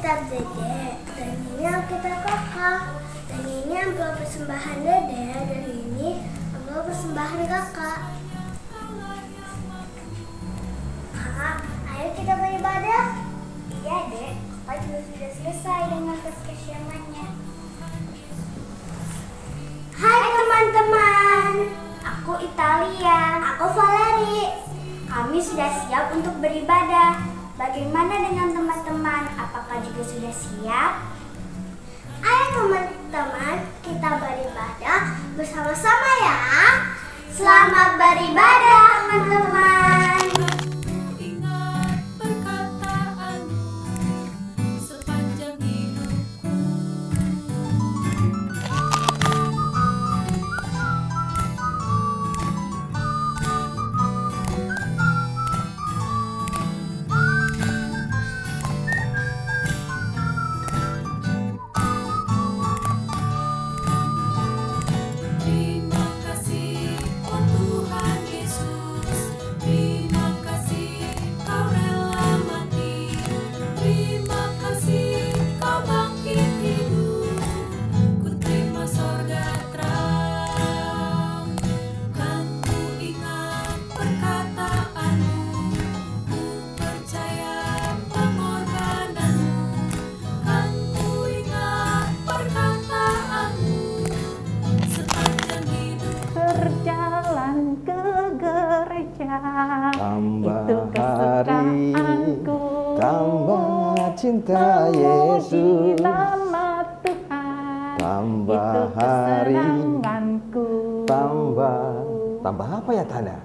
Alkitab Dede, dan ini Alkitab Kakak, dan ini amplop persembahan Dede, dan ini amplop persembahan Kakak. Kak, ayo kita beribadah. Iya, Dek. Kakak juga sudah selesai dengan persiapannya. Hai teman-teman, aku Italia, aku Valeri. Kami sudah siap untuk beribadah. Bagaimana dengan teman-teman? Apakah juga sudah siap? Ayo teman-teman, kita beribadah bersama-sama ya. Selamat beribadah teman-teman. Tambah hari, tambah cinta Yesus. Nama Tuhan, tambah itu hari, kesenanganku. tambah apa ya Tanda?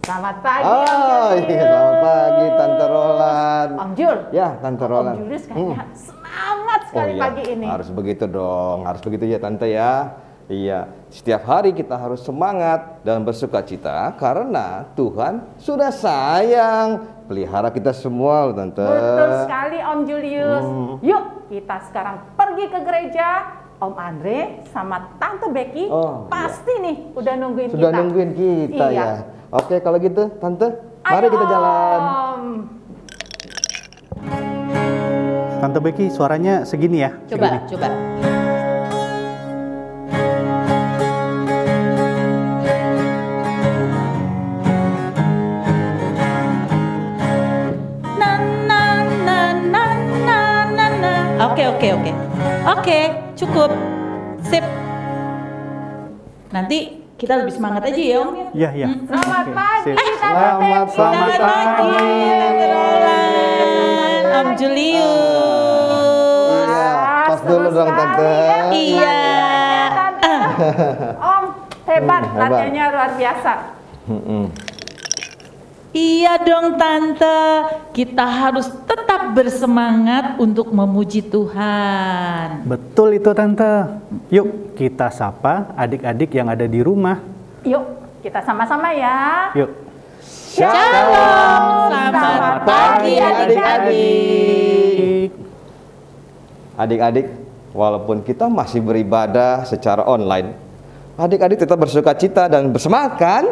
Selamat pagi, Oh Om iya, Julius. selamat pagi Tante Roland. Om Jul. Ya, Tante Roland. Om Julius kayaknya semangat sekali iya, pagi ini. Harus begitu dong, harus begitu ya Tante ya. Iya, setiap hari kita harus semangat dan bersukacita karena Tuhan sudah sayang pelihara kita semua loh Tante. Betul sekali Om Julius. Yuk kita sekarang pergi ke gereja. Om Andre sama Tante Becky pasti nih udah nungguin Sudah kita. nungguin kita Iya. ya. Oke kalau gitu Tante, mari Ayo, kita jalan. Om. Tante Becky suaranya segini ya? Coba. Oke, cukup. Sip. Nanti kita lebih semangat aja ya, Om. Iya, iya. Selamat Oke, pagi, sip. Selamat Selamat pagi, Tante Roland, Om Julius. Iya, pas dulu dong Tante. Iya. Om, hebat, Hebat. latihannya luar biasa. Iya dong Tante, kita harus tetap bersemangat untuk memuji Tuhan. Betul itu Tante. Yuk kita sapa adik-adik yang ada di rumah. Yuk, kita sama-sama ya. Yuk. Shalom, selamat pagi adik-adik. Adik-adik, walaupun kita masih beribadah secara online, adik-adik tetap bersukacita dan bersemangat kan?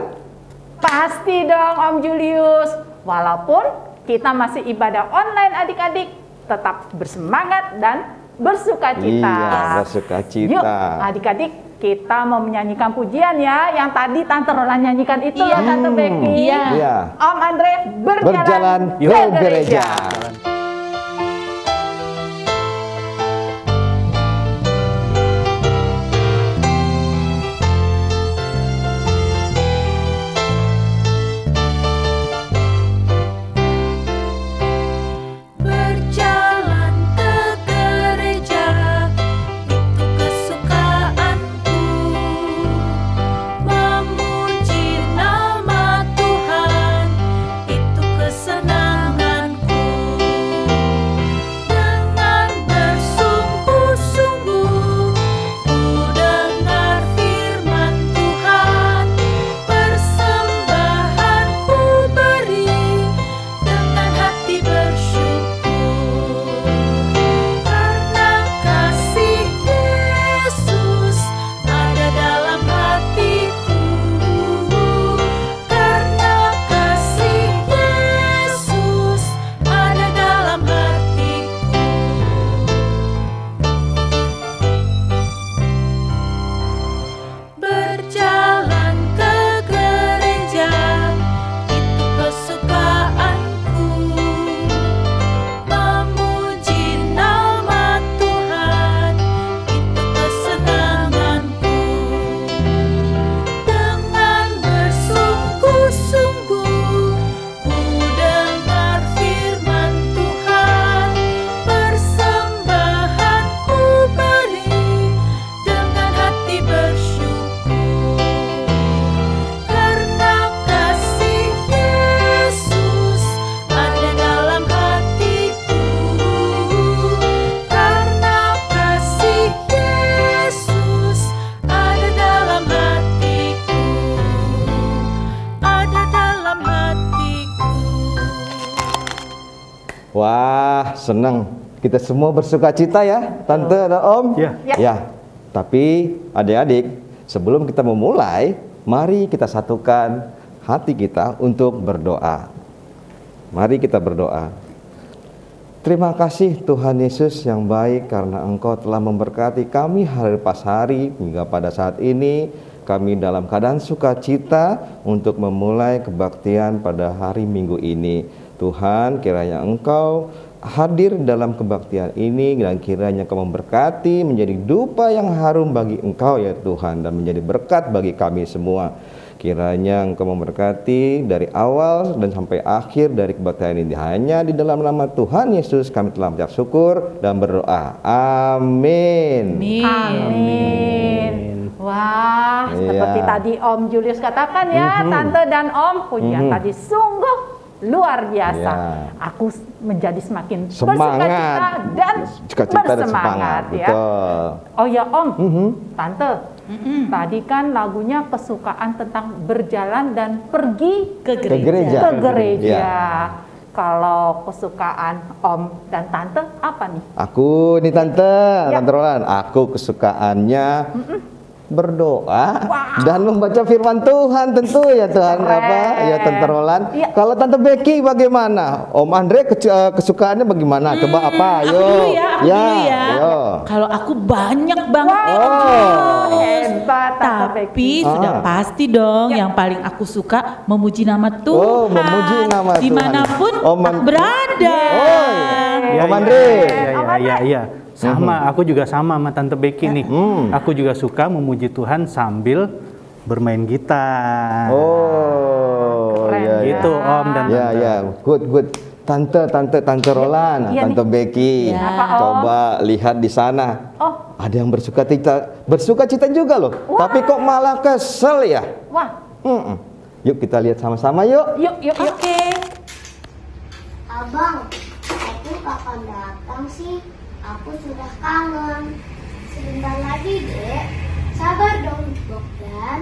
Pasti dong Om Julius. Walaupun kita masih ibadah online adik-adik, tetap bersemangat dan bersukacita. Iya, bersukacita. Yuk adik-adik, kita mau menyanyikan pujian ya. Yang tadi Tante Roland nyanyikan itu ya Tante Becky. Iya. Iya. Om Andre berjalan Berjalan ke gereja. Berjalan ke gereja, itu kesukaanku. Memuji nama Tuhan, itu kesenanganku. Wah, senang. Kita semua bersuka cita ya, Tante dan Om. Ya. Ya. Tapi adik-adik, sebelum kita memulai, mari kita satukan hati kita untuk berdoa. Mari kita berdoa. Terima kasih Tuhan Yesus yang baik karena Engkau telah memberkati kami hari pas hari hingga pada saat ini. Kami dalam keadaan sukacita untuk memulai kebaktian pada hari Minggu ini. Tuhan, kiranya Engkau hadir dalam kebaktian ini dan kiranya Engkau memberkati menjadi dupa yang harum bagi Engkau ya Tuhan dan menjadi berkat bagi kami semua. Kiranya Engkau memberkati dari awal dan sampai akhir dari kebaktian ini. Hanya di dalam nama Tuhan Yesus kami telah mengucap syukur dan berdoa. Amin. Amin. Wah, seperti tadi Om Julius katakan ya, Tante dan Om, pujian tadi sungguh luar biasa. Aku menjadi semakin bersukacita dan bersemangat ya. Betul. Oh ya Om, Tante, tadi kan lagunya kesukaan tentang berjalan dan pergi Ke Ke gereja. ke gereja. Ya. Kalau kesukaan Om dan Tante apa nih? Aku nih Tante, Ya. Tante Roland, aku kesukaannya berdoa dan membaca firman Tuhan tentu ya Tuhan. Keren. Apa ya Tante Roland. Ya. Kalau Tante Becky bagaimana? Om Andre kesukaannya bagaimana? Coba apa? Aku Ayo. dulu ya, aku dulu ya. Ayo. Kalau aku banyak banget nih, Oh. Om. Hebat Tante Tapi Becky. sudah pasti dong yang paling aku suka memuji nama Tuhan. Oh, memuji nama Tuhan. Dimanapun Om An- berada. Oh, Ya, Om ya, Andre. ya. Sama, aku juga sama Tante Becky nih. Aku juga suka memuji Tuhan sambil bermain gitar. Oh, Keren. ya, ya. Gitu Om dan Ya, Tante. ya, good. Tante Roland, Iya Tante Becky. Ya. Apa, Om? Coba lihat di sana. Oh, Ada yang bersuka cita juga loh. Tapi kok malah kesel ya? wah. Yuk kita lihat sama-sama yuk. Yuk. Oke. Abang, aku kapan datang sih? Aku sudah kangen. Sebentar lagi, Dek. Sabar dong, Bogdan.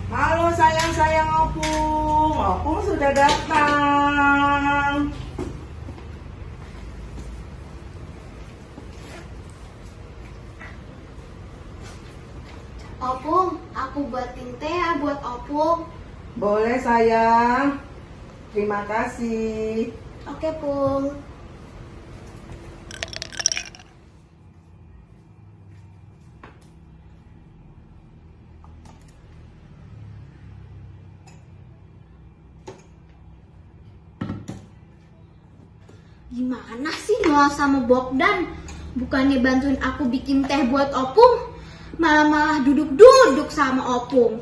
Halo sayang-sayang Opung. Opung sudah datang. Opung, aku buatin teh ya buat Opung. Boleh sayang. Terima kasih. Oke, Pung. Gimana sih Noah sama Bogdan? Bukannya bantuin aku bikin teh buat Opung, malah duduk-duduk sama Opung.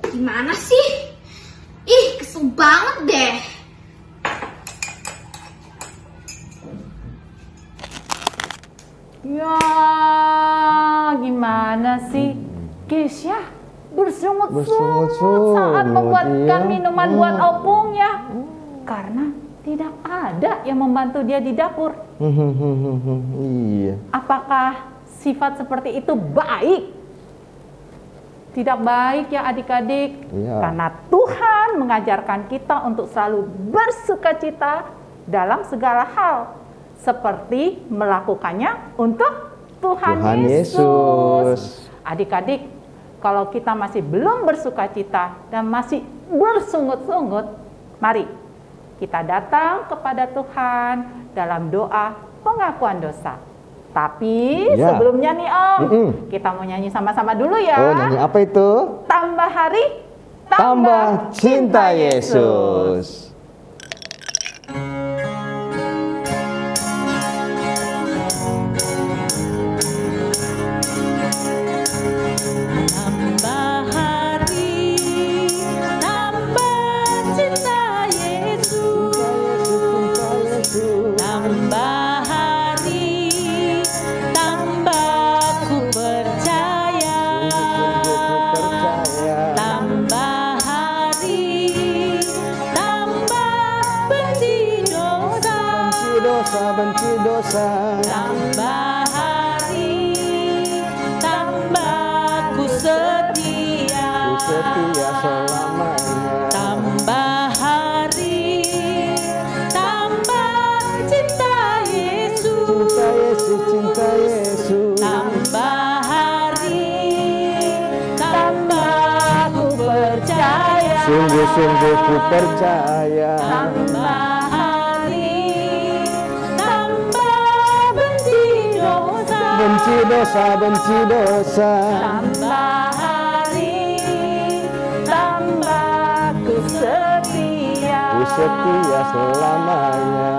Gimana sih? Ih, kesel banget deh. Ya, gimana sih? Kesya bersungut-sungut saat membuatkan iya. minuman buat Opung ya. Karena tidak ada yang membantu dia di dapur. Iya. Apakah sifat seperti itu baik? Tidak baik ya adik-adik. Iya. Karena Tuhan mengajarkan kita untuk selalu bersukacita dalam segala hal. Seperti melakukannya untuk Tuhan Yesus. Yesus. Adik-adik, kalau kita masih belum bersukacita dan masih bersungut-sungut, mari kita datang kepada Tuhan dalam doa pengakuan dosa. Tapi Ya. sebelumnya nih Om, kita mau nyanyi sama-sama dulu ya. Oh, nyanyi apa itu? Tambah hari, Tambah cinta Yesus. Tambah hari, tambah cinta Yesus. Tambah hari, tambah ku percaya. Tambah hari, tambah Sungguh-sungguh ku percaya. Tambah hari, tambah benci dosa. Benci dosa, benci dosa. Tambah hari, tambah ku setia. Ku setia selamanya.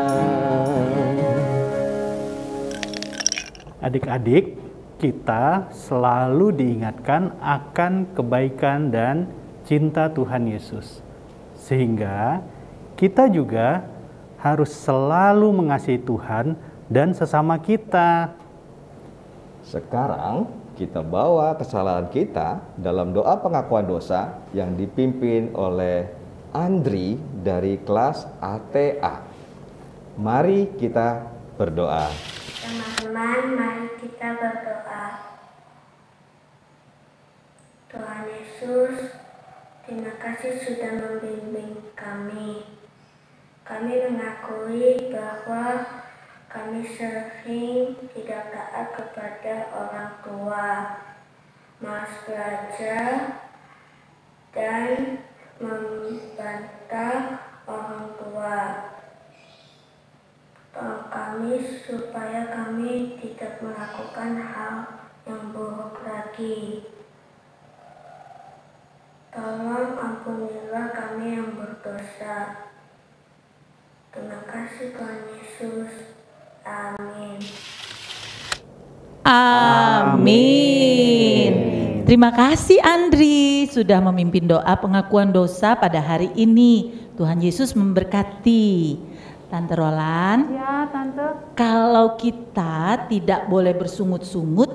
Adik-adik, kita selalu diingatkan akan kebaikan dan cinta Tuhan Yesus. Sehingga kita juga harus selalu mengasihi Tuhan dan sesama kita. Sekarang kita bawa kesalahan kita dalam doa pengakuan dosa yang dipimpin oleh Andri dari kelas ATA. Mari kita berdoa. Teman-teman, mari kita berdoa. Tuhan Yesus, terima kasih sudah membimbing kami. Kami mengakui bahwa kami sering tidak taat kepada orang tua, malas belajar, dan membantah orang tua. Tolong kami supaya kami tidak melakukan hal yang buruk lagi. Tolong ampunilah kami yang berdosa. Terima kasih Tuhan Yesus. Amin. Amin. Terima kasih Andri sudah memimpin doa pengakuan dosa pada hari ini. Tuhan Yesus memberkati. Tante Roland, Ya, Tante. kalau kita tidak boleh bersungut-sungut,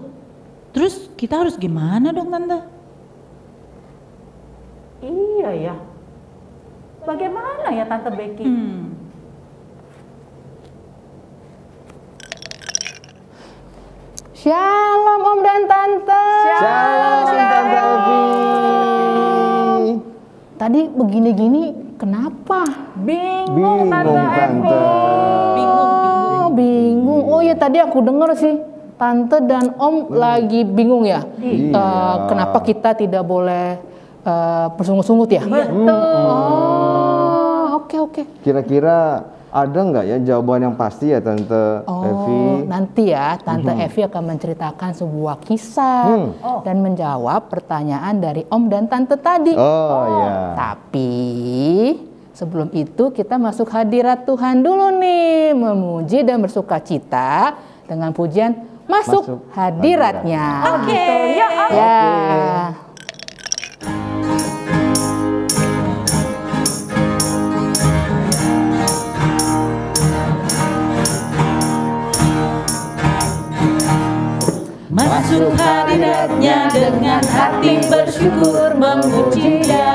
terus kita harus gimana dong Tante? Iya ya. Bagaimana ya Tante Becky? Shalom Om dan Tante. Shalom Tante Evi. Tadi begini-gini kenapa? Bingung Bingung Tante Tante. Evi. Oh, bingung. Oh ya tadi aku dengar sih Tante dan Om lagi bingung ya. Iya. Kenapa kita tidak boleh bersungut-sungut ya? Oh, oke. Kira-kira ada nggak ya jawaban yang pasti ya Tante Evi? Nanti ya Tante Evi akan menceritakan sebuah kisah dan menjawab pertanyaan dari Om dan Tante tadi. Oh ya. Tapi sebelum itu kita masuk hadirat Tuhan dulu nih, memuji dan bersuka cita dengan pujian masuk hadiratnya. Oke. Ya. Masuk hadiratnya dengan hati bersyukur, memuji Dia,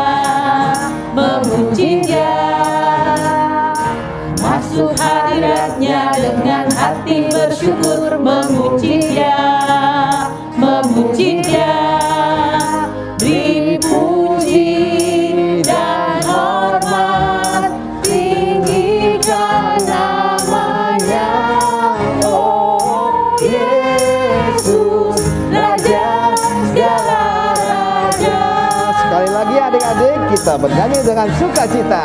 memuji Dia. Masuk hadiratnya dengan hati bersyukur, memuji Dia, memuji Dia. Beri puji dan hormat, tinggikan namanya. Oh Yesus, Raja segala raja. Sekali lagi adik-adik kita bernyanyi dengan sukacita.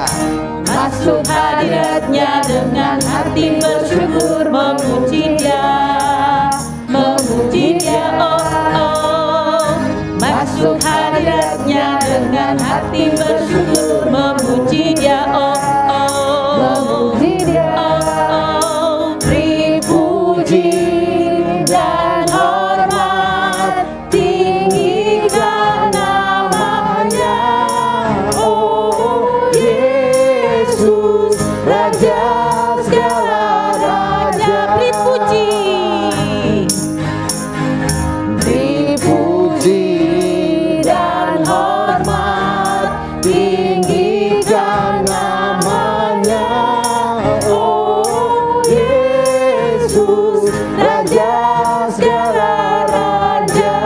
Masuk hadiratnya dengan hati bersyukur, memuji Dia, memuji Dia. Oh, oh. Masuk hadiratnya dengan hati bersyukur, memuji Dia. Oh, oh. Memuji Dia. Oh, oh. Beri puji dan hormat, tinggikan namanya. Oh Yesus, Raja segala raja. Beri puji, beri puji dan hormat, tinggikan namanya. Oh Yesus, Raja segala raja.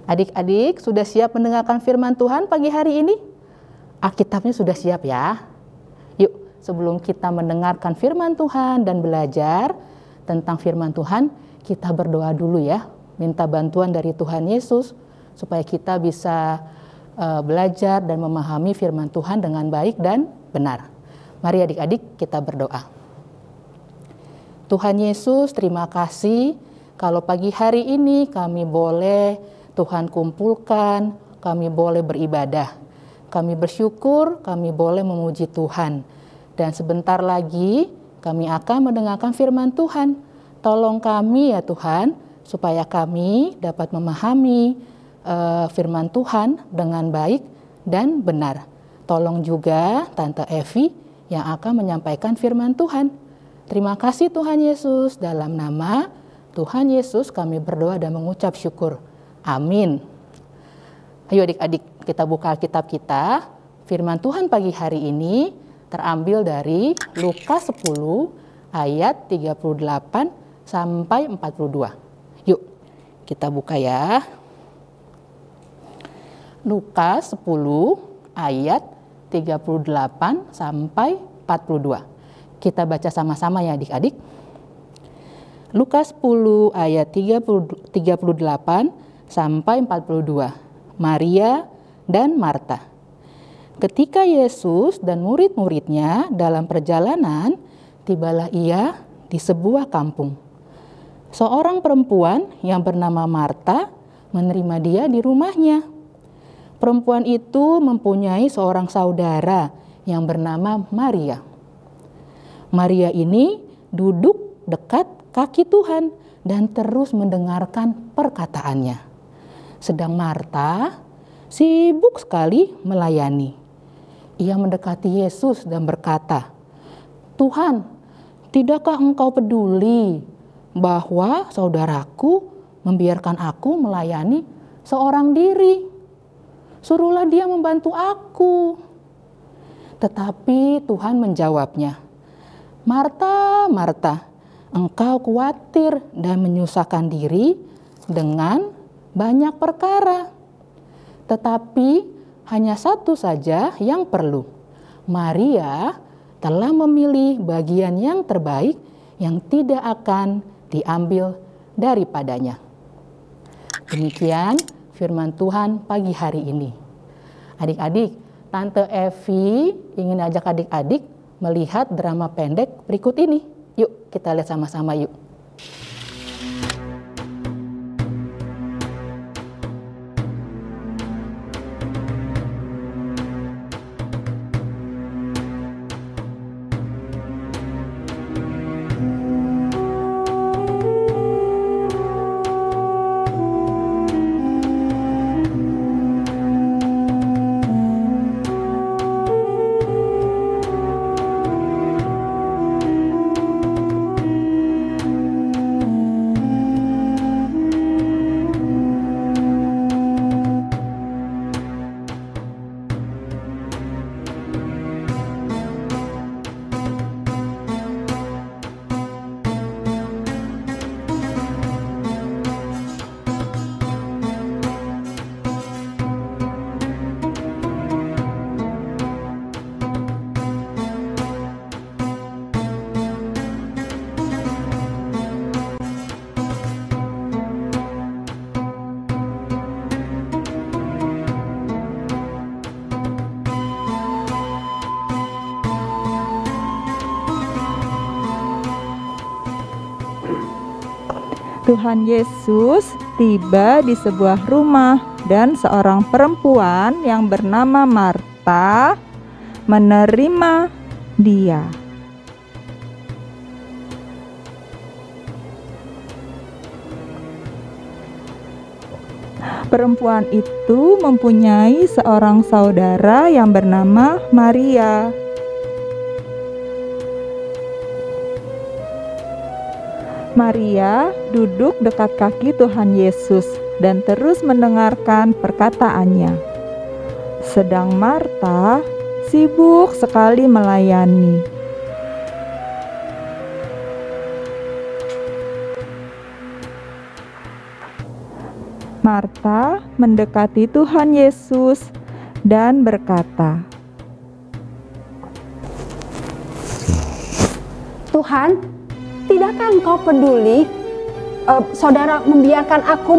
Adik-adik sudah siap mendengarkan firman Tuhan pagi hari ini? Alkitabnya sudah siap ya? Yuk, sebelum kita mendengarkan firman Tuhan dan belajar tentang firman Tuhan, kita berdoa dulu ya. minta bantuan dari Tuhan Yesus supaya kita bisa belajar dan memahami firman Tuhan dengan baik dan benar. Mari adik-adik kita berdoa. Tuhan Yesus, terima kasih kalau pagi hari ini kami boleh Tuhan kumpulkan, kami boleh beribadah. Kami bersyukur, kami boleh memuji Tuhan. Dan sebentar lagi kami akan mendengarkan firman Tuhan. Tolong kami ya Tuhan, supaya kami dapat memahami firman Tuhan dengan baik dan benar. Tolong juga Tante Evi yang akan menyampaikan firman Tuhan. Terima kasih Tuhan Yesus, dalam nama Tuhan Yesus kami berdoa dan mengucap syukur. Amin. Ayo adik-adik kita buka Alkitab kita. Firman Tuhan pagi hari ini terambil dari Lukas 10 ayat 38 sampai 42. Yuk kita buka ya. Lukas 10 ayat 38 sampai 42. Kita baca sama-sama ya adik-adik. Lukas 10 ayat 38 sampai 42. Maria dan Marta. Ketika Yesus dan murid-muridnya dalam perjalanan, tibalah ia di sebuah kampung. Seorang perempuan yang bernama Marta menerima dia di rumahnya. Perempuan itu mempunyai seorang saudara yang bernama Maria. Maria ini duduk dekat kaki Tuhan dan terus mendengarkan perkataannya. Sedang Marta sibuk sekali melayani. Ia mendekati Yesus dan berkata, "Tuhan, tidakkah engkau peduli bahwa saudaraku membiarkan aku melayani seorang diri? Suruhlah dia membantu aku." Tetapi Tuhan menjawabnya, "Marta, Marta, engkau khawatir dan menyusahkan diri dengan banyak perkara. Tetapi hanya satu saja yang perlu. Maria telah memilih bagian yang terbaik yang tidak akan diambil daripadanya." Demikian firman Tuhan pagi hari ini. Adik-adik, Tante Evi ingin ajak adik-adik melihat drama pendek berikut ini. Yuk kita lihat sama-sama yuk. Tuhan Yesus tiba di sebuah rumah dan seorang perempuan yang bernama Marta menerima dia. Perempuan itu mempunyai seorang saudara yang bernama Maria. Maria duduk dekat kaki Tuhan Yesus dan terus mendengarkan perkataannya. Sedang Marta sibuk sekali melayani. Marta mendekati Tuhan Yesus dan berkata, "Tuhan, tidakkah engkau peduli saudara membiarkan aku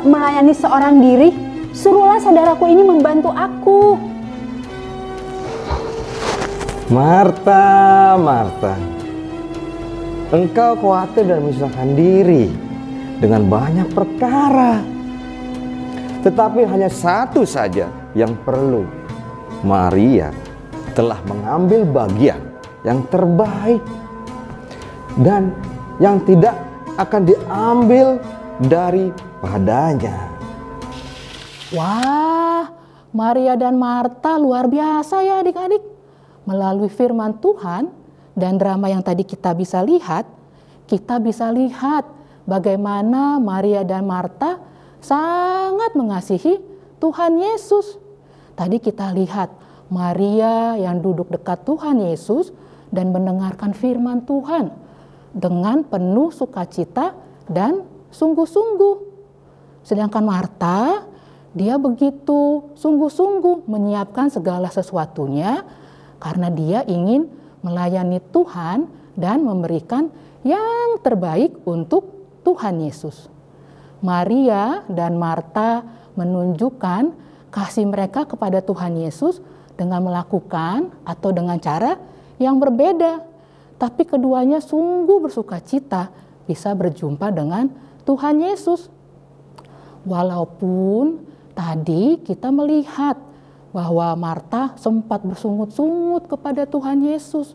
melayani seorang diri. Suruhlah saudaraku ini membantu aku. Marta, Marta, engkau khawatir dan menyusahkan diri dengan banyak perkara. Tetapi hanya satu saja yang perlu. Maria telah mengambil bagian yang terbaik dan yang tidak akan diambil daripadanya. Wah, Maria dan Marta luar biasa ya adik-adik. Melalui firman Tuhan dan drama yang tadi kita bisa lihat bagaimana Maria dan Marta sangat mengasihi Tuhan Yesus. Tadi kita lihat Maria yang duduk dekat Tuhan Yesus dan mendengarkan firman Tuhan dengan penuh sukacita dan sungguh-sungguh. Sedangkan Marta, dia begitu sungguh-sungguh menyiapkan segala sesuatunya karena dia ingin melayani Tuhan dan memberikan yang terbaik untuk Tuhan Yesus. Maria dan Marta menunjukkan kasih mereka kepada Tuhan Yesus dengan melakukan atau dengan cara yang berbeda. Tapi keduanya sungguh bersukacita bisa berjumpa dengan Tuhan Yesus. Walaupun tadi kita melihat bahwa Marta sempat bersungut-sungut kepada Tuhan Yesus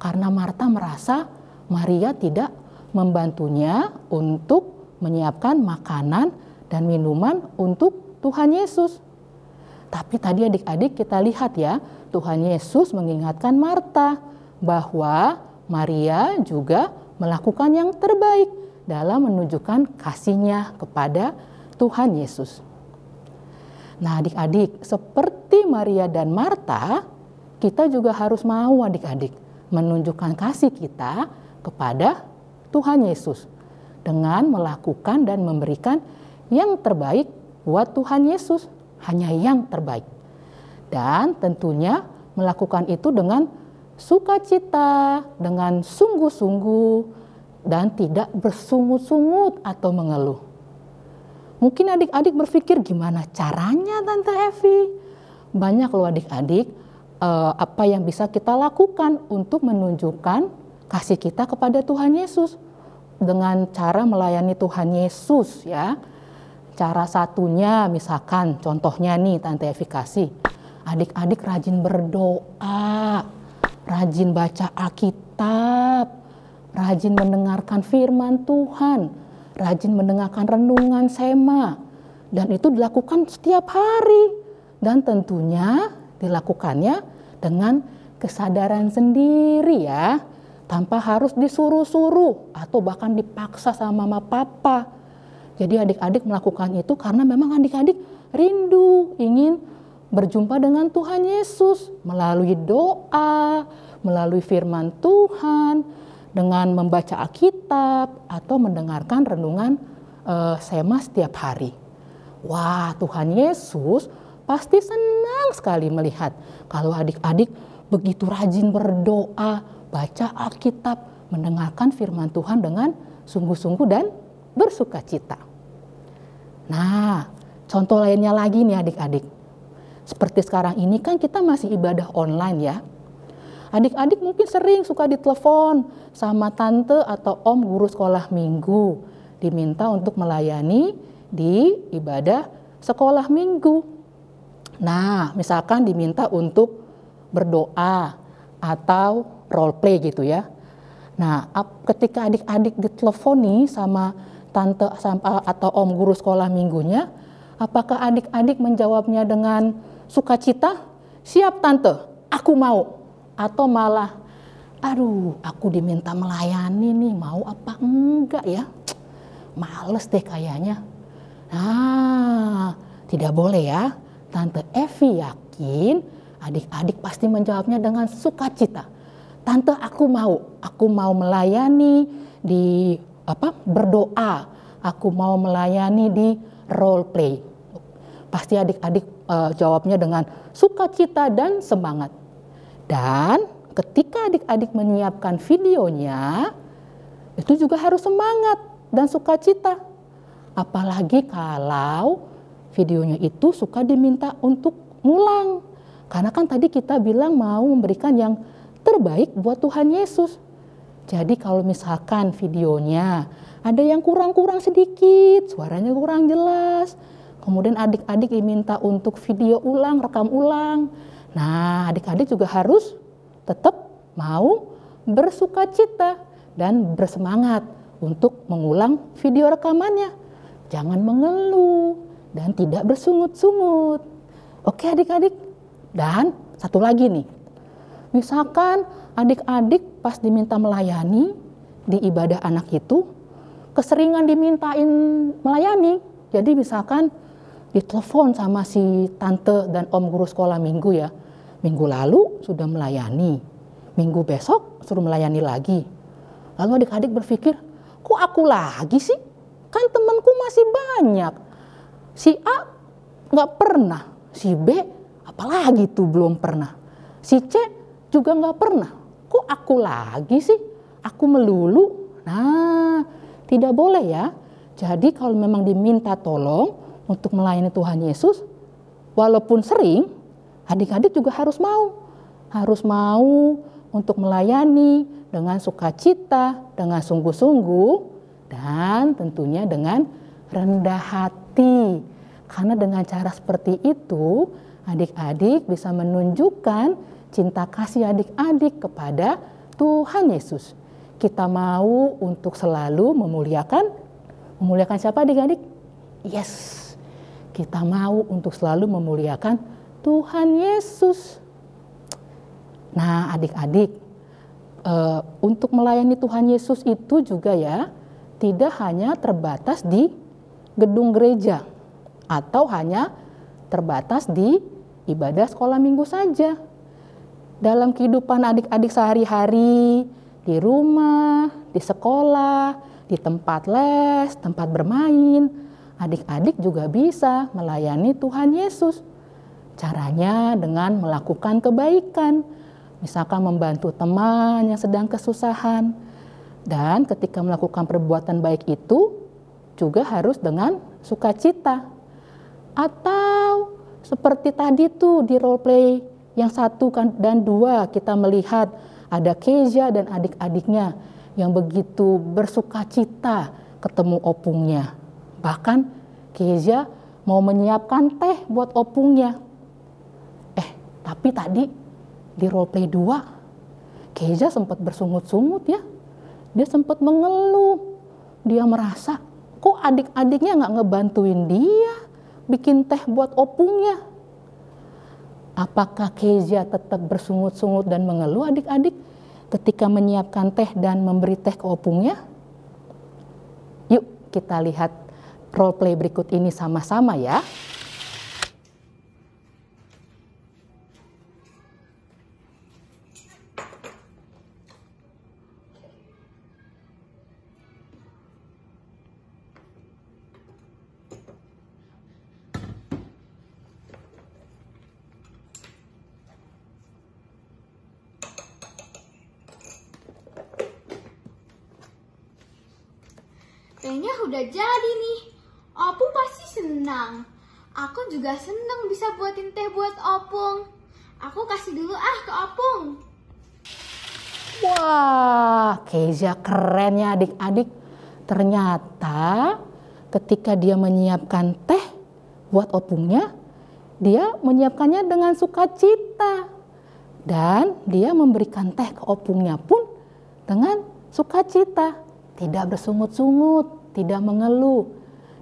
karena Marta merasa Maria tidak membantunya untuk menyiapkan makanan dan minuman untuk Tuhan Yesus. Tapi tadi adik-adik kita lihat ya, Tuhan Yesus mengingatkan Marta bahwa Maria juga melakukan yang terbaik dalam menunjukkan kasihnya kepada Tuhan Yesus. Nah adik-adik, seperti Maria dan Marta, kita juga harus mau adik-adik menunjukkan kasih kita kepada Tuhan Yesus dengan melakukan dan memberikan yang terbaik buat Tuhan Yesus, hanya yang terbaik. Dan tentunya melakukan itu dengan sukacita, dengan sungguh-sungguh, dan tidak bersungut-sungut atau mengeluh. Mungkin adik-adik berpikir gimana caranya Tante Evi? Banyak loh adik-adik apa yang bisa kita lakukan untuk menunjukkan kasih kita kepada Tuhan Yesus. Dengan cara melayani Tuhan Yesus ya. Cara satunya misalkan contohnya nih Tante Evi kasih. Adik-adik rajin berdoa, rajin baca Alkitab, rajin mendengarkan firman Tuhan, rajin mendengarkan renungan Sema, dan itu dilakukan setiap hari dan tentunya dilakukannya dengan kesadaran sendiri ya, tanpa harus disuruh-suruh atau bahkan dipaksa sama mama papa. Jadi adik-adik melakukan itu karena memang adik-adik rindu ingin berjumpa dengan Tuhan Yesus melalui doa, melalui firman Tuhan, dengan membaca Alkitab atau mendengarkan renungan Sema setiap hari. Wah, Tuhan Yesus pasti senang sekali melihat kalau adik-adik begitu rajin berdoa, baca Alkitab, mendengarkan firman Tuhan dengan sungguh-sungguh dan bersukacita. Nah, contoh lainnya lagi nih adik-adik. Seperti sekarang ini kan kita masih ibadah online ya. Adik-adik mungkin sering suka ditelepon sama tante atau om guru sekolah minggu. Diminta untuk melayani di ibadah sekolah minggu. Nah, misalkan diminta untuk berdoa atau role play gitu ya. Nah, ketika adik-adik diteleponi sama tante atau om guru sekolah minggunya, apakah adik-adik menjawabnya dengan sukacita? Siap tante, aku mau. Atau malah, aduh aku diminta melayani nih, mau apa enggak ya? Males deh kayaknya. Nah, tidak boleh ya. Tante Evi yakin adik-adik pasti menjawabnya dengan sukacita. Tante aku mau melayani di berdoa, aku mau melayani di role play. Pasti adik-adik jawabnya dengan sukacita dan semangat. Dan ketika adik-adik menyiapkan videonya, itu juga harus semangat. dan sukacita. Apalagi kalau videonya itu suka diminta untuk ngulang. Karena kan tadi kita bilang mau memberikan yang terbaik buat Tuhan Yesus. Jadi kalau misalkan videonya ada yang kurang-kurang sedikit, suaranya kurang jelas, kemudian adik-adik diminta untuk video ulang, rekam ulang. Nah, adik-adik juga harus tetap mau bersukacita dan bersemangat untuk mengulang video rekamannya. Jangan mengeluh dan tidak bersungut-sungut. Oke adik-adik? Dan satu lagi nih, misalkan adik-adik pas diminta melayani di ibadah anak itu, keseringan dimintain melayani. Jadi misalkan ditelepon sama si tante dan om guru sekolah minggu ya, minggu lalu sudah melayani, minggu besok suruh melayani lagi. Lalu adik-adik berpikir, kok aku lagi sih? Kan temanku masih banyak. Si A nggak pernah, si B apalagi tuh belum pernah, si C juga nggak pernah. Kok aku lagi sih? Aku melulu. Nah, tidak boleh ya. Jadi kalau memang diminta tolong untuk melayani Tuhan Yesus, walaupun sering, adik-adik juga harus mau untuk melayani dengan sukacita, dengan sungguh-sungguh, dan tentunya dengan rendah hati. Karena dengan cara seperti itu, adik-adik bisa menunjukkan cinta kasih adik-adik kepada Tuhan Yesus. Kita mau untuk selalu memuliakan siapa adik-adik? Yes, kita mau untuk selalu memuliakan Tuhan Yesus. Nah adik-adik, untuk melayani Tuhan Yesus itu juga ya, tidak hanya terbatas di gedung gereja atau hanya terbatas di ibadah sekolah minggu saja. Dalam kehidupan adik-adik sehari-hari, di rumah, di sekolah, di tempat les, tempat bermain, adik-adik juga bisa melayani Tuhan Yesus. Caranya dengan melakukan kebaikan, misalkan membantu teman yang sedang kesusahan. Dan ketika melakukan perbuatan baik itu juga harus dengan sukacita. Atau seperti tadi tuh di role play yang 1 dan 2 kita melihat ada Kezia dan adik-adiknya yang begitu bersukacita ketemu opungnya. Bahkan Kezia mau menyiapkan teh buat opungnya. Tapi tadi di role play 2 Kezia sempat bersungut-sungut ya. Dia sempat mengeluh. Dia merasa kok adik-adiknya nggak ngebantuin dia bikin teh buat opungnya. Apakah Kezia tetap bersungut-sungut dan mengeluh adik-adik ketika menyiapkan teh dan memberi teh ke opungnya? Yuk kita lihat role play berikut ini sama-sama ya. Tehnya udah jadi nih. Opung pasti senang. Aku juga senang bisa buatin teh buat Opung. Aku kasih dulu ke Opung. Wah, Kezia keren ya adik-adik. Ternyata ketika dia menyiapkan teh buat opungnya, dia menyiapkannya dengan sukacita. Dan dia memberikan teh ke opungnya pun dengan sukacita. Tidak bersungut-sungut, tidak mengeluh.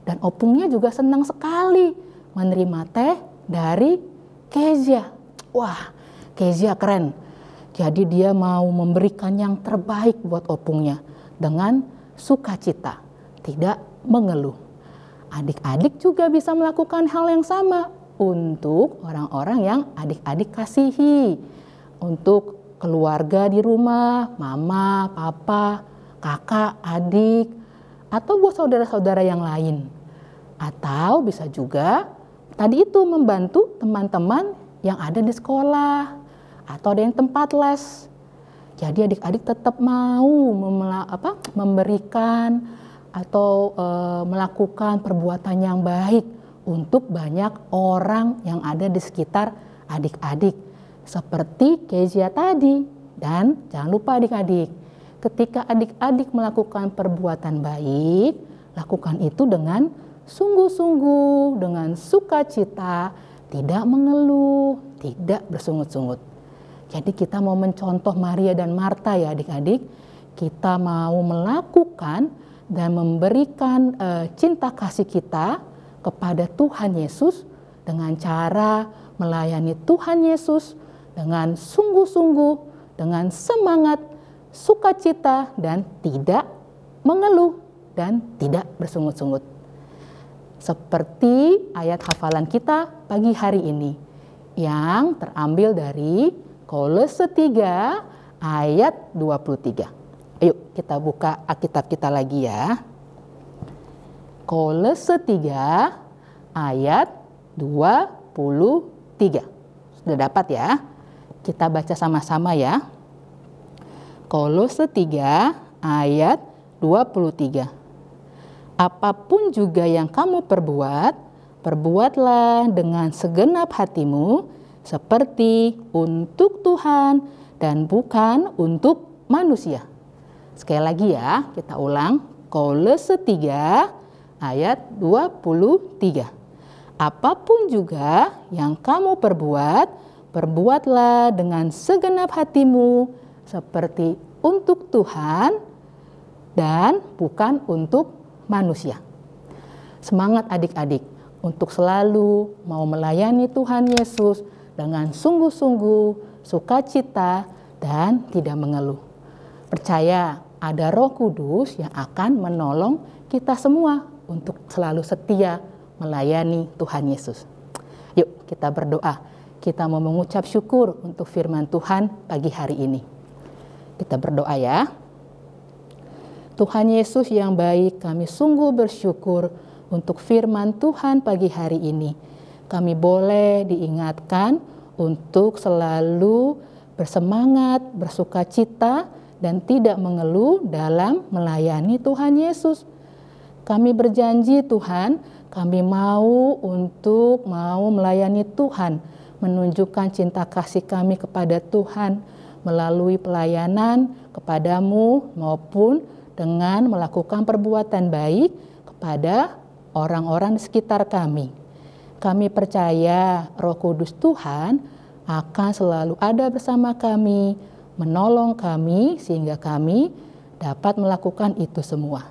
Dan opungnya juga senang sekali menerima teh dari Kezia. Wah, Kezia keren. Jadi dia mau memberikan yang terbaik buat opungnya dengan sukacita, tidak mengeluh. Adik-adik juga bisa melakukan hal yang sama untuk orang-orang yang adik-adik kasihi. Untuk keluarga di rumah, mama, papa, kakak, adik, atau buat saudara-saudara yang lain. Atau bisa juga tadi itu membantu teman-teman yang ada di sekolah atau ada yang tempat les. Jadi adik-adik tetap mau memberikan atau melakukan perbuatan yang baik untuk banyak orang yang ada di sekitar adik-adik. Seperti Kezia tadi. Dan jangan lupa adik-adik, ketika adik-adik melakukan perbuatan baik, lakukan itu dengan sungguh-sungguh, dengan sukacita, tidak mengeluh, tidak bersungut-sungut. Jadi kita mau mencontoh Maria dan Marta ya adik-adik. Kita mau melakukan dan memberikan cinta kasih kita kepada Tuhan Yesus dengan cara melayani Tuhan Yesus dengan sungguh-sungguh, dengan semangat, sukacita, dan tidak mengeluh dan tidak bersungut-sungut. Seperti ayat hafalan kita pagi hari ini yang terambil dari Kolose 3 ayat 23. Ayo kita buka Alkitab kita lagi ya. Kolose 3 ayat 23. Sudah dapat ya? Kita baca sama-sama ya. Kolose 3 ayat 23. Apapun juga yang kamu perbuat, perbuatlah dengan segenap hatimu seperti untuk Tuhan dan bukan untuk manusia. Sekali lagi ya, kita ulang. Kolose 3 ayat 23. Apapun juga yang kamu perbuat, perbuatlah dengan segenap hatimu seperti untuk Tuhan dan bukan untuk manusia. Semangat adik-adik untuk selalu mau melayani Tuhan Yesus dengan sungguh-sungguh, sukacita, dan tidak mengeluh. Percaya ada Roh Kudus yang akan menolong kita semua untuk selalu setia melayani Tuhan Yesus. Yuk kita berdoa. Kita mau mengucap syukur untuk firman Tuhan pagi hari ini. Kita berdoa ya. Tuhan Yesus yang baik, kami sungguh bersyukur untuk firman Tuhan pagi hari ini. Kami boleh diingatkan untuk selalu bersemangat, bersukacita, dan tidak mengeluh dalam melayani Tuhan Yesus. Kami berjanji Tuhan, kami mau melayani Tuhan, menunjukkan cinta kasih kami kepada Tuhan melalui pelayanan kepadamu maupun dengan melakukan perbuatan baik kepada orang-orang di sekitar kami. Kami percaya Roh Kudus Tuhan akan selalu ada bersama kami, menolong kami sehingga kami dapat melakukan itu semua.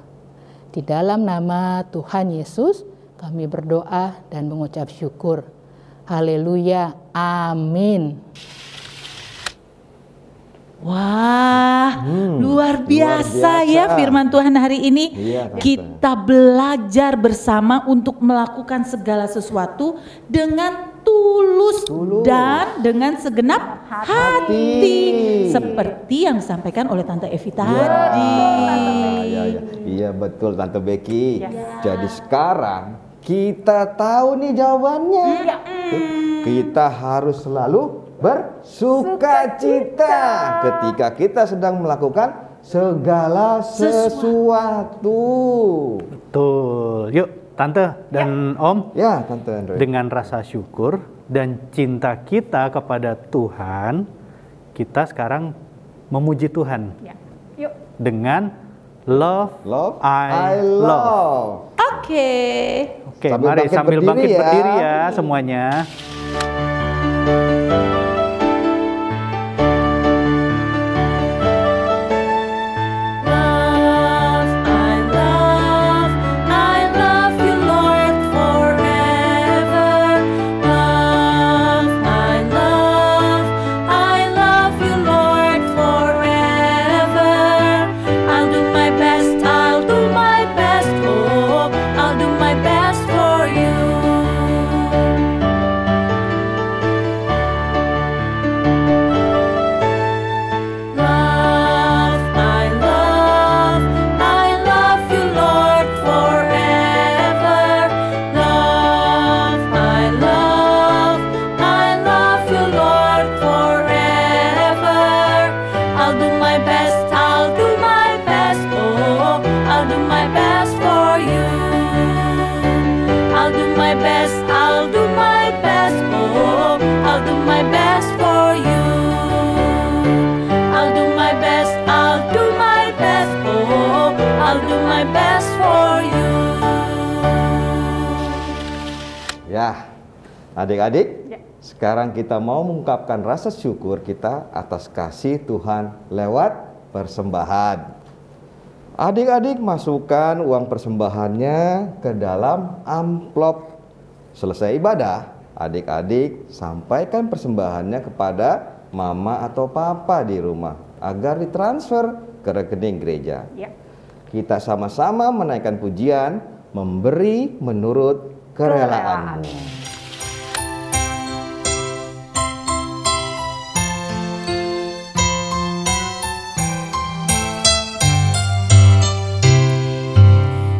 Di dalam nama Tuhan Yesus kami berdoa dan mengucap syukur. Haleluya, amin. Wah, luar biasa ya firman Tuhan hari ini. Iya, kita belajar bersama untuk melakukan segala sesuatu dengan tulus dan dengan segenap hati. Seperti yang disampaikan oleh Tante Evi tadi. Iya betul Tante Becky. Jadi sekarang kita tahu nih jawabannya. Kita harus selalu bersukacita ketika kita sedang melakukan segala sesuatu. Betul. Yuk Tante dan Om. Ya Tante Android. Dengan rasa syukur dan cinta kita kepada Tuhan, kita sekarang memuji Tuhan. Yuk. Dengan love, I love. Oke. Oke, mari sambil bangkit berdiri ya semuanya. Adik-adik, Ya. sekarang kita mau mengungkapkan rasa syukur kita atas kasih Tuhan lewat persembahan. Adik-adik masukkan uang persembahannya ke dalam amplop. Selesai ibadah, adik-adik sampaikan persembahannya kepada mama atau papa di rumah agar ditransfer ke rekening gereja. Ya. Kita sama-sama menaikkan pujian, memberi menurut kerelaanmu.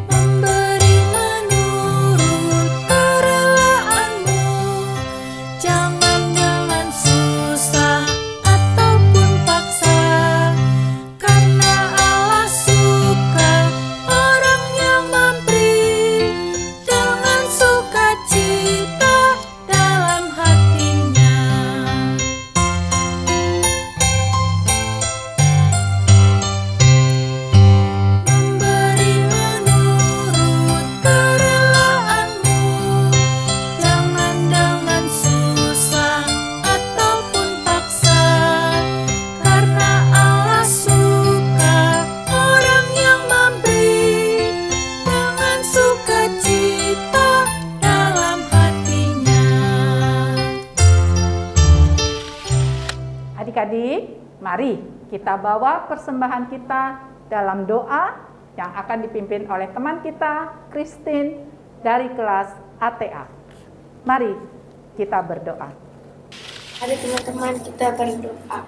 Memberi menurut kerelaanmu, jangan susah ataupun paksa, karena Allah suka orang yang memberi dengan sukacita dalam hatinya. Memberi menurut kerelaanmu, jangan dengan susah ataupun paksa, karena Allah suka orang yang memberi dengan sukacita dalam hatinya. Adik-adik, mari kita bawa persembahan kita dalam doa yang akan dipimpin oleh teman kita, Christine, dari kelas ATA. Mari kita berdoa. Mari teman-teman kita berdoa.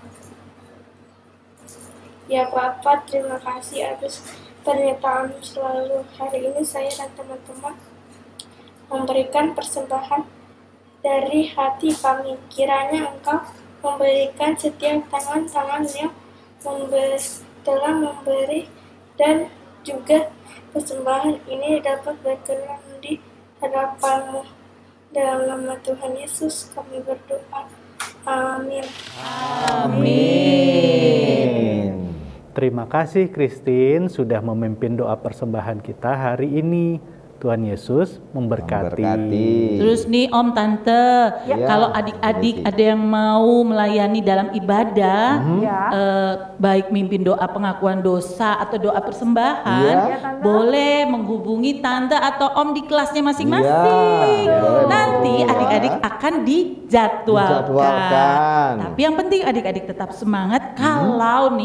Ya Bapa, terima kasih atas pernyataan selalu. Hari ini saya dan teman-teman memberikan persembahan dari hati kami. Kiranya Engkau memberikan setiap tangan-tangan yang telah memberi, dan juga persembahan ini dapat berkenan di hadapan-Mu. Dalam nama Tuhan Yesus kami berdoa. Amin. Amin. Terima kasih Christine sudah memimpin doa persembahan kita hari ini. Tuhan Yesus memberkati. Terus nih Om, Tante, kalau adik-adik ada yang mau melayani dalam ibadah, baik mimpin doa pengakuan dosa atau doa persembahan, boleh menghubungi Tante atau Om di kelasnya masing-masing. Nanti adik-adik akan dijadwalkan. Tapi yang penting adik-adik tetap semangat. Kalau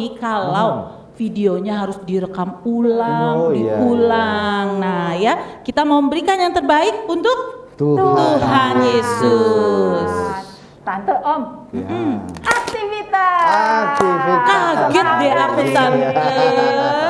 videonya harus direkam ulang, diulang. Nah ya, kita mau memberikan yang terbaik untuk Tuhan Yesus. Tante, Om, aktivitas. Kaget deh aku, Tante.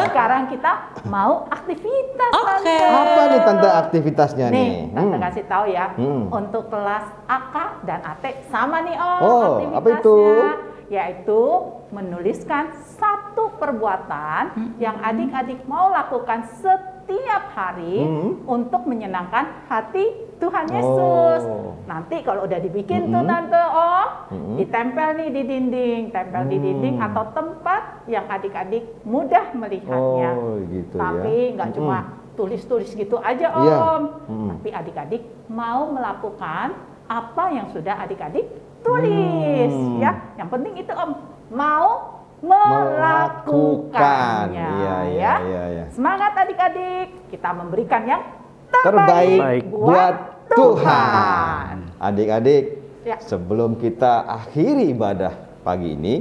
Sekarang kita mau aktivitas. Oke. Apa nih Tante aktivitasnya nih? Tante kasih tahu ya, untuk kelas AK dan AT sama nih Om, Oh, aktivitasnya. apa itu? Yaitu menuliskan satu perbuatan yang adik-adik mau lakukan setiap hari untuk menyenangkan hati Tuhan Yesus. Nanti kalau udah dibikin tuh Tante Om, ditempel nih di dinding, di dinding atau tempat yang adik-adik mudah melihatnya. Gitu Tapi nggak cuma tulis-tulis gitu aja Om, tapi adik-adik mau melakukan apa yang sudah adik-adik tulis ya. Yang penting itu Om, mau melakukannya. Iya. Semangat adik-adik, kita memberikan yang terbaik buat Tuhan. Adik-adik, sebelum kita akhiri ibadah pagi ini,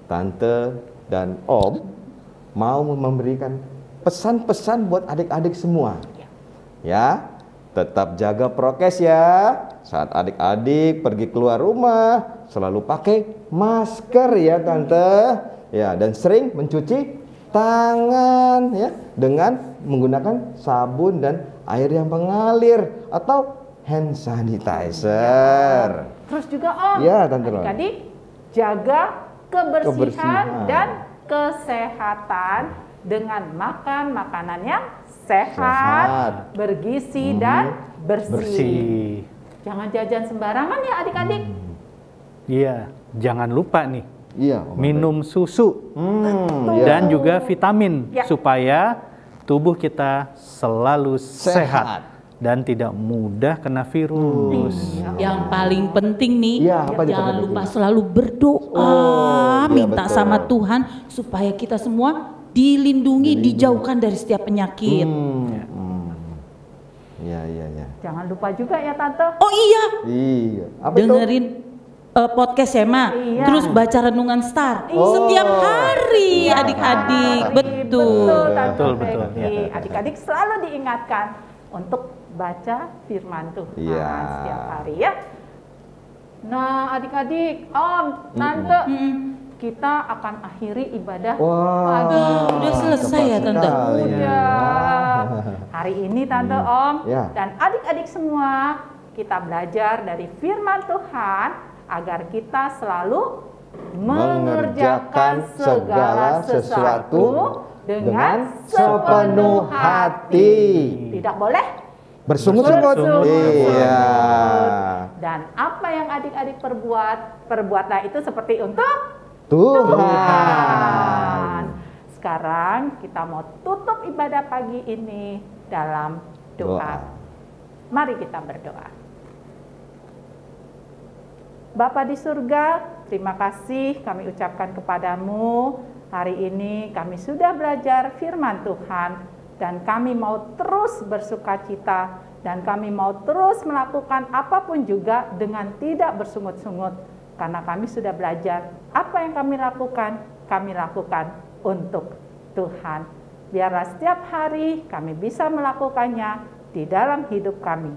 Tante dan Om mau memberikan pesan-pesan buat adik-adik semua. Ya, tetap jaga prokes ya. Saat adik-adik pergi keluar rumah, selalu pakai masker ya Tante. Ya, dan sering mencuci tangan ya dengan menggunakan sabun dan air yang mengalir atau hand sanitizer. Terus juga Om, adik-adik jaga kebersihan dan kesehatan dengan makan makanan yang sehat, bergizi dan bersih. Jangan jajan sembarangan ya adik-adik. Iya, jangan lupa nih. Minum susu dan juga vitamin supaya tubuh kita selalu sehat. dan tidak mudah kena virus. Yang paling penting nih, Iya, apa itu, jangan Pak lupa Becky? selalu berdoa, Oh, iya, minta betul. sama Tuhan supaya kita semua dilindungi, dijauhkan dari setiap penyakit. Iya. Jangan lupa juga ya Tante. Oh iya, Iya. Apa itu? dengerin podcast Sema, Iya. terus baca renungan Star setiap hari, adik-adik. Betul. Tante Betul, Becky. ya. Adik-adik selalu diingatkan untuk baca firman Tuhan Iya. setiap hari ya. Nah adik-adik, Om, Tante, kita akan akhiri ibadah Wah, pagi. Udah selesai ya, Tante? sekali. Udah. Hari ini Tante Om Ya. dan adik-adik semua kita belajar dari firman Tuhan agar kita selalu mengerjakan segala sesuatu dengan sepenuh hati. Tidak boleh Bersungut-sungut. Iya. Dan apa yang adik-adik perbuatlah itu seperti untuk Tuhan. Sekarang kita mau tutup ibadah pagi ini dalam doa. Doa. Mari kita berdoa. Bapa di surga, terima kasih kami ucapkan kepadamu. Hari ini kami sudah belajar firman Tuhan dan kami mau terus bersukacita dan kami mau terus melakukan apapun juga dengan tidak bersungut-sungut. Karena kami sudah belajar apa yang kami lakukan untuk Tuhan. Biarlah setiap hari kami bisa melakukannya di dalam hidup kami.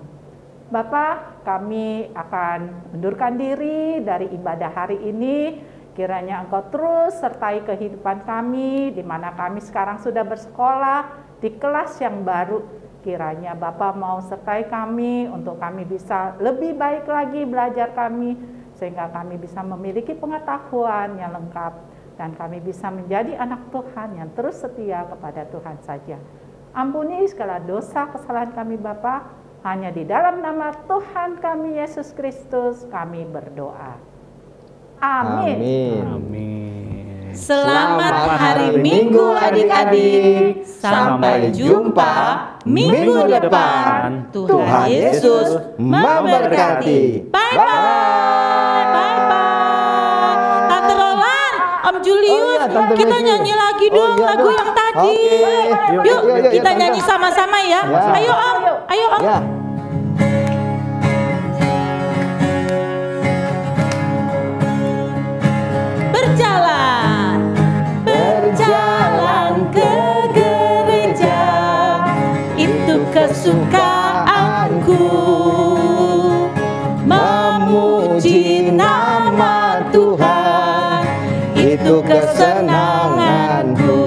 Bapa, kami akan mundurkan diri dari ibadah hari ini. Kiranya Engkau terus sertai kehidupan kami, di mana kami sekarang sudah bersekolah di kelas yang baru. Kiranya Bapa mau sertai kami untuk kami bisa lebih baik lagi belajar kami, sehingga kami bisa memiliki pengetahuan yang lengkap dan kami bisa menjadi anak Tuhan yang terus setia kepada Tuhan saja. Ampuni segala dosa kesalahan kami Bapa, hanya di dalam nama Tuhan kami Yesus Kristus kami berdoa. Amin. Amin. Selamat hari Minggu adik-adik. Sampai jumpa minggu depan. Tuhan Yesus memberkati. Bye-bye. Bye-bye. Tante Roland, Om Julius, Tante kita Becky. nyanyi lagi dong iya lagu dong. yang tadi. Oke. Yuk, kita Tante. nyanyi sama-sama ya. Ya. Ayo Om, ayo Om. Ya. Berjalan ke gereja, itu kesukaanku. Memuji nama Tuhan, itu kesenanganku.